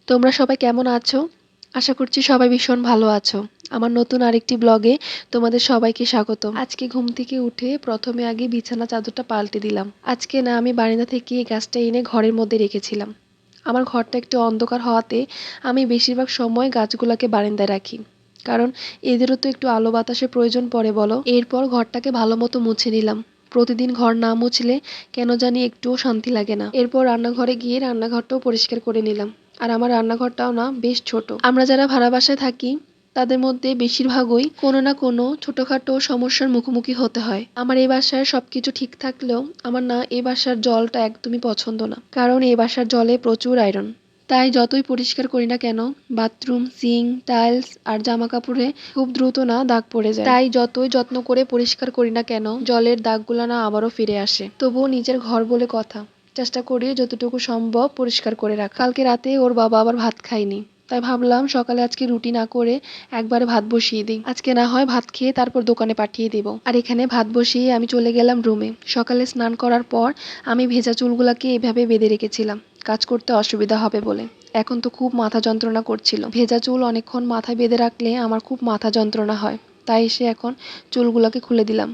তোমরা সবাই কেমন আছো? আশা করছি সবাই ভীষণ ভালো আছো। আমার নতুন আরেকটি ব্লগে তোমাদের সবাইকে স্বাগতম। আজকে ঘুম থেকে উঠে প্রথমে আগে বিছানা চাদরটা পাল্টে দিলাম। আজকে না আমি বারান্দা থেকে এই গাছটা এনে ঘরের মধ্যে রেখেছিলাম। আমার ঘরটা একটু অন্ধকার হওয়াতে আমি বেশিরভাগ সময় গাছগুলোকে বারান্দায় রাখি। কারণ এদেরও তো একটু আলো বাতাসের প্রয়োজন পড়ে বলো। এরপর ঘরটাকে ভালো মতো মুছে নিলাম। প্রতিদিন ঘর না মুছলে কেন জানি একটুও শান্তি লাগে না। এরপর রান্নাঘরে গিয়ে রান্নাঘরটাও পরিষ্কার করে নিলাম। আর আমার রান্নাঘরটাও না বেশ ছোট। আমরা যারা ভাড়া বাসায় থাকি তাদের মধ্যে বেশিরভাগই কোনো না কোনো ছোটখাটো সমস্যার মুখোমুখি হতে হয়। আমার এই বাসায় সবকিছু ঠিক থাকলেও আমার না এই বাসার জলটা একদমই পছন্দ না। কারণ এই বাসার জলে প্রচুর আয়রন। তাই যতই পরিষ্কার করি না কেন বাথরুম, সিঙ্ক, টাইলস আর জামা কাপড়ে খুব দ্রুত না দাগ পড়ে যায়। তাই যতই যত্ন করে পরিষ্কার করি না কেন জলের দাগগুলো না আবারও ফিরে আসে। তবুও নিজের ঘর বলে কথা, চেষ্টা করি যতটুকু সম্ভব পরিষ্কার করে রাখা। কালকে রাতে ওর বাবা আবার ভাত খায়নি, তাই ভাবলাম সকালে আজকে রুটি না করে একবারে ভাত বসিয়ে দিই। আজকে না হয় ভাত খেয়ে তারপর দোকানে পাঠিয়ে দিব। আর এখানে ভাত বসিয়ে আমি চলে গেলাম রুমে। সকালে স্নান করার পর আমি ভেজা চুলগুলাকে এভাবে বেঁধে রেখেছিলাম কাজ করতে অসুবিধা হবে বলে। এখন তো খুব মাথা যন্ত্রণা করছিল। ভেজা চুল অনেকক্ষণ মাথায় বেঁধে রাখলে আমার খুব মাথা যন্ত্রণা হয়। তাই এসে এখন চুলগুলোকে খুলে দিলাম।